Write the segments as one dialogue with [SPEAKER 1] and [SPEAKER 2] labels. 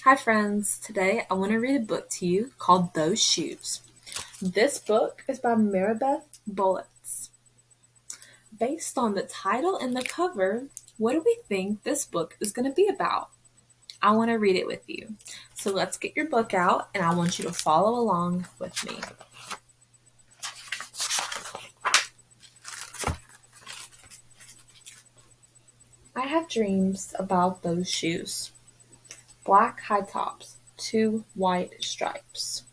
[SPEAKER 1] Hi friends, today I want to read a book to you called Those Shoes. This book is by Maribeth Bullets. Based on the title and the cover, what do we think this book is going to be about? I want to read it with you. So let's get your book out and I want you to follow along with me. I have dreams about those shoes. Black high tops, 2 white stripes.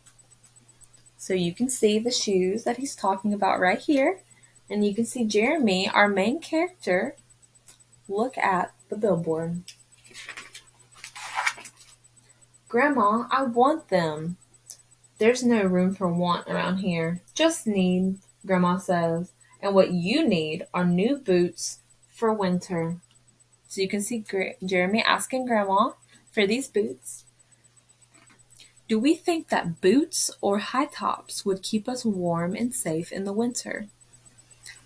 [SPEAKER 1] So you can see the shoes that he's talking about right here. And you can see Jeremy, our main character, look at the billboard. Grandma, I want them. There's no room for want around here. Just need, Grandma says. And what you need are new boots for winter. So you can see Jeremy asking Grandma for these boots. Do we think that boots or high tops would keep us warm and safe in the winter?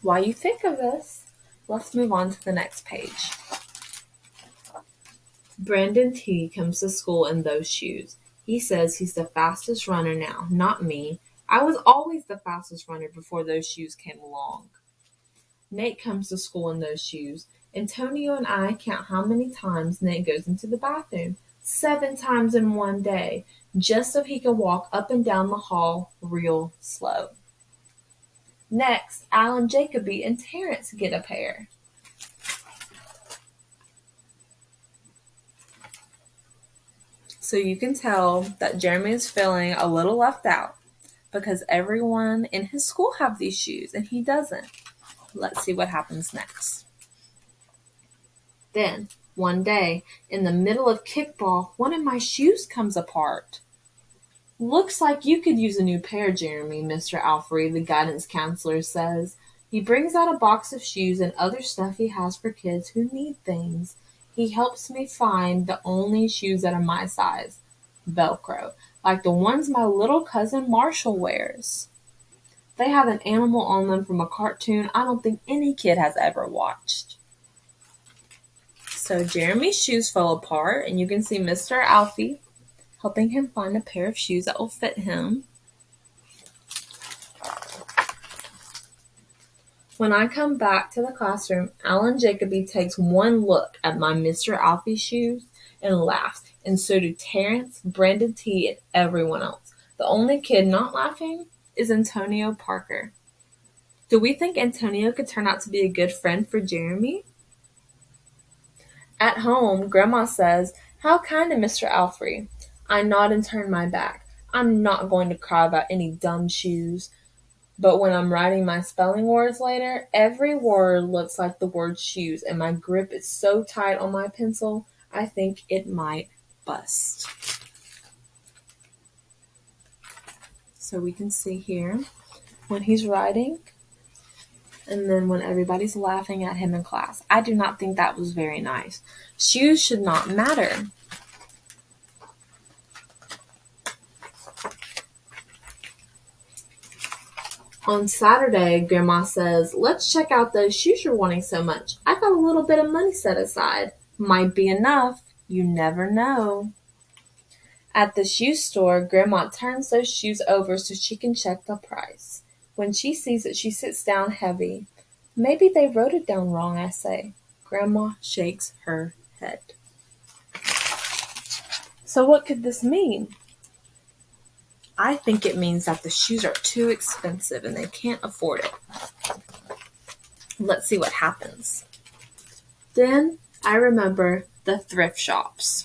[SPEAKER 1] While you think of this, let's move on to the next page. Brandon T comes to school in those shoes. He says he's the fastest runner now, not me. I was always the fastest runner before those shoes came along. Nate comes to school in those shoes. Antonio and I count how many times Nate goes into the bathroom. 7 times in one day, just so he can walk up and down the hall real slow. Next, Alan, Jacoby, and Terrence get a pair. So you can tell that Jeremy is feeling a little left out because everyone in his school have these shoes and he doesn't. Let's see what happens next. Then, one day, in the middle of kickball, one of my shoes comes apart. Looks like you could use a new pair, Jeremy, Mr. Alfrey, the guidance counselor says. He brings out a box of shoes and other stuff he has for kids who need things. He helps me find the only shoes that are my size, Velcro, like the ones my little cousin Marshall wears. They have an animal on them from a cartoon I don't think any kid has ever watched. So Jeremy's shoes fell apart, and you can see Mr. Alfie helping him find a pair of shoes that will fit him. When I come back to the classroom, Alan Jacoby takes one look at my Mr. Alfie shoes and laughs, and so do Terrence, Brandon T, and everyone else. The only kid not laughing is Antonio Parker. Do we think Antonio could turn out to be a good friend for Jeremy? At home, Grandma says, "How kind of Mr. Alfrey." I nod and turn my back. I'm not going to cry about any dumb shoes. But when I'm writing my spelling words later, every word looks like the word shoes, and my grip is so tight on my pencil, I think it might bust. So we can see here when he's writing, and then when everybody's laughing at him in class. I do not think that was very nice. Shoes should not matter. On Saturday, Grandma says, "Let's check out those shoes you're wanting so much. I got a little bit of money set aside. Might be enough. You never know." At the shoe store, Grandma turns those shoes over so she can check the price. When she sees it, she sits down heavy. "Maybe they wrote it down wrong," I say. Grandma shakes her head. So what could this mean? I think it means that the shoes are too expensive and they can't afford it. Let's see what happens. Then I remember the thrift shops.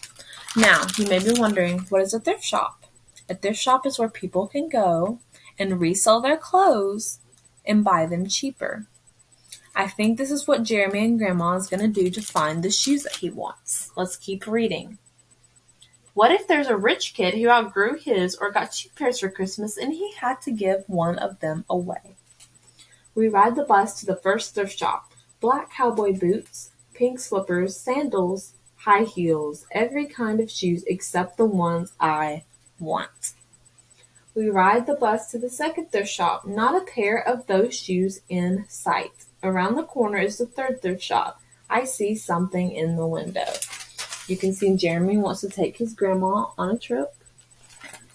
[SPEAKER 1] Now, you may be wondering, what is a thrift shop? A thrift shop is where people can go and resell their clothes and buy them cheaper. I think this is what Jeremy and Grandma is going to do to find the shoes that he wants. Let's keep reading. What if there's a rich kid who outgrew his or got 2 pairs for Christmas and he had to give one of them away? We ride the bus to the first thrift shop. Black cowboy boots, pink slippers, sandals, high heels, every kind of shoes except the ones I want. We ride the bus to the second thrift shop. Not a pair of those shoes in sight. Around the corner is the third thrift shop. I see something in the window. You can see Jeremy wants to take his grandma on a trip.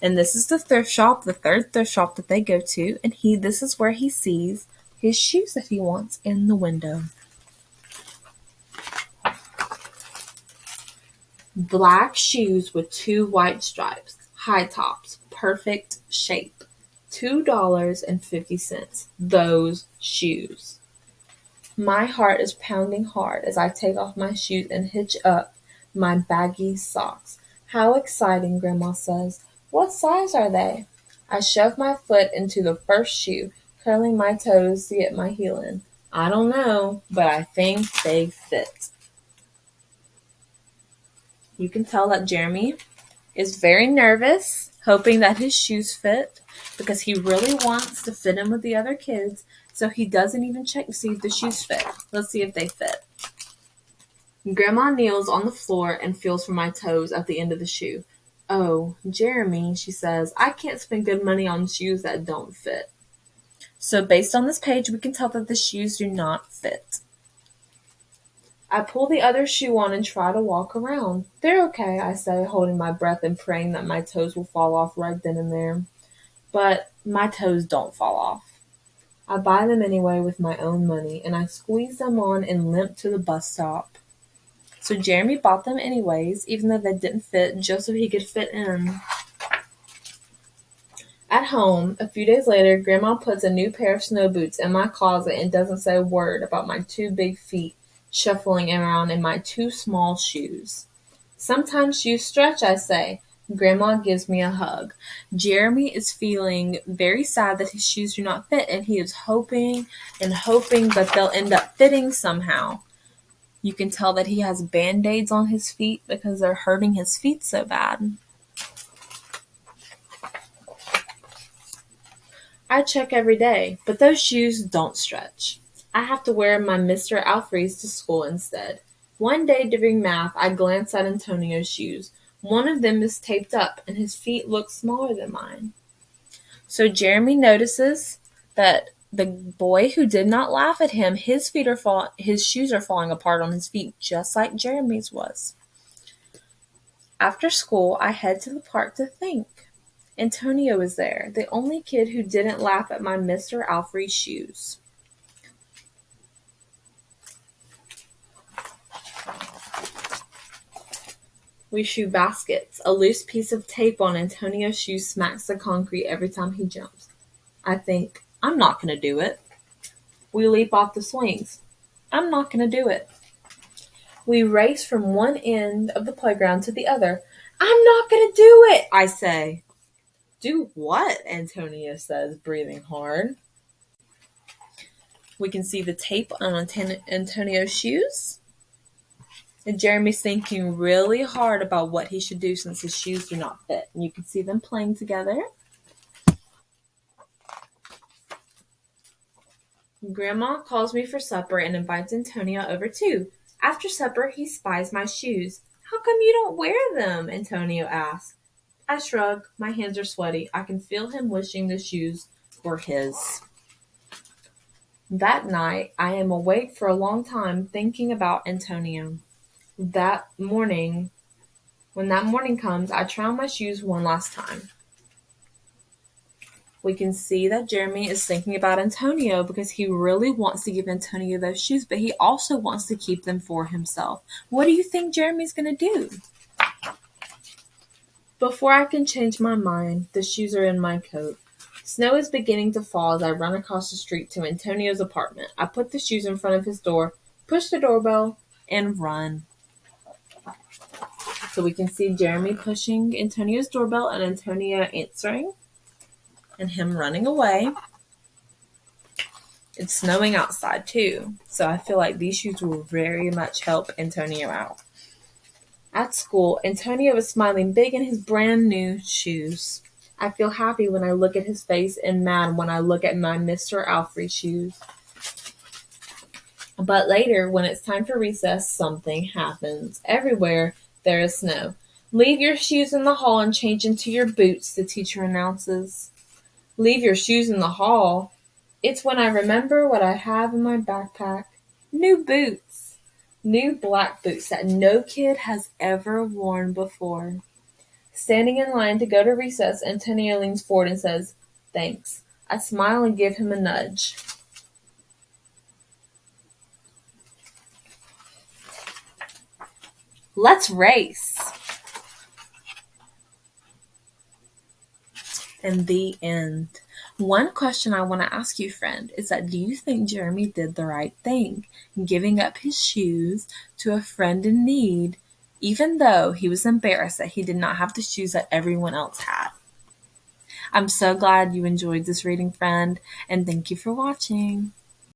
[SPEAKER 1] And this is the thrift shop, the third thrift shop that they go to. And this is where he sees his shoes that he wants in the window. Black shoes with 2 white stripes, high tops, perfect shape. $2.50. Those shoes. My heart is pounding hard as I take off my shoes and hitch up my baggy socks. How exciting, Grandma says. What size are they? I shove my foot into the first shoe, curling my toes to get my heel in. I don't know, but I think they fit. You can tell that Jeremy is very nervous, hoping that his shoes fit, because he really wants to fit in with the other kids, so he doesn't even check to see if the shoes fit. Let's see if they fit. Grandma kneels on the floor and feels for my toes at the end of the shoe. Oh, Jeremy, she says, I can't spend good money on shoes that don't fit. So based on this page, we can tell that the shoes do not fit. I pull the other shoe on and try to walk around. They're okay, I say, holding my breath and praying that my toes will fall off right then and there. But my toes don't fall off. I buy them anyway with my own money, and I squeeze them on and limp to the bus stop. So Jeremy bought them anyways, even though they didn't fit, just so he could fit in. At home, a few days later, Grandma puts a new pair of snow boots in my closet and doesn't say a word about my 2 big feet shuffling around in my 2 small shoes. Sometimes shoes stretch, I say. Grandma gives me a hug. Jeremy is feeling very sad that his shoes do not fit, and he is hoping that they'll end up fitting somehow. You can tell that he has Band-Aids on his feet because they're hurting his feet so bad. I check every day, but those shoes don't stretch. I have to wear my Mr. Alfreys to school instead. One day during math, I glance at Antonio's shoes. One of them is taped up, and his feet look smaller than mine. So Jeremy notices that the boy who did not laugh at him, his shoes are falling apart on his feet, just like Jeremy's was. After school, I head to the park to think. Antonio is there, the only kid who didn't laugh at my Mr. Alfrey shoes. We shoe baskets. A loose piece of tape on Antonio's shoe smacks the concrete every time he jumps. I think, I'm not going to do it. We leap off the swings. I'm not going to do it. We race from one end of the playground to the other. I'm not going to do it, I say. Do what? Antonio says, breathing hard. We can see the tape on Antonio's shoes. And Jeremy's thinking really hard about what he should do since his shoes do not fit. And you can see them playing together. Grandma calls me for supper and invites Antonio over too. After supper, he spies my shoes. How come you don't wear them? Antonio asks. I shrug. My hands are sweaty. I can feel him wishing the shoes were his. That night, I am awake for a long time thinking about Antonio. When that morning comes, I try on my shoes one last time. We can see that Jeremy is thinking about Antonio because he really wants to give Antonio those shoes, but he also wants to keep them for himself. What do you think Jeremy's going to do? Before I can change my mind, the shoes are in my coat. Snow is beginning to fall as I run across the street to Antonio's apartment. I put the shoes in front of his door, push the doorbell, and run. So we can see Jeremy pushing Antonio's doorbell and Antonio answering and him running away. It's snowing outside too, so I feel like these shoes will very much help Antonio out. At school, Antonio is smiling big in his brand new shoes. I feel happy when I look at his face and mad when I look at my Mr. Alfrey shoes. But later, when it's time for recess, something happens. Everywhere, there is snow. Leave your shoes in the hall and change into your boots, the teacher announces. Leave your shoes in the hall? It's when I remember what I have in my backpack. New boots. New black boots that no kid has ever worn before. Standing in line to go to recess, Antonio leans forward and says, "Thanks." I smile and give him a nudge. Let's race. And the end. One question I want to ask you, friend, is that do you think Jeremy did the right thing, giving up his shoes to a friend in need, even though he was embarrassed that he did not have the shoes that everyone else had? I'm so glad you enjoyed this reading, friend, and thank you for watching.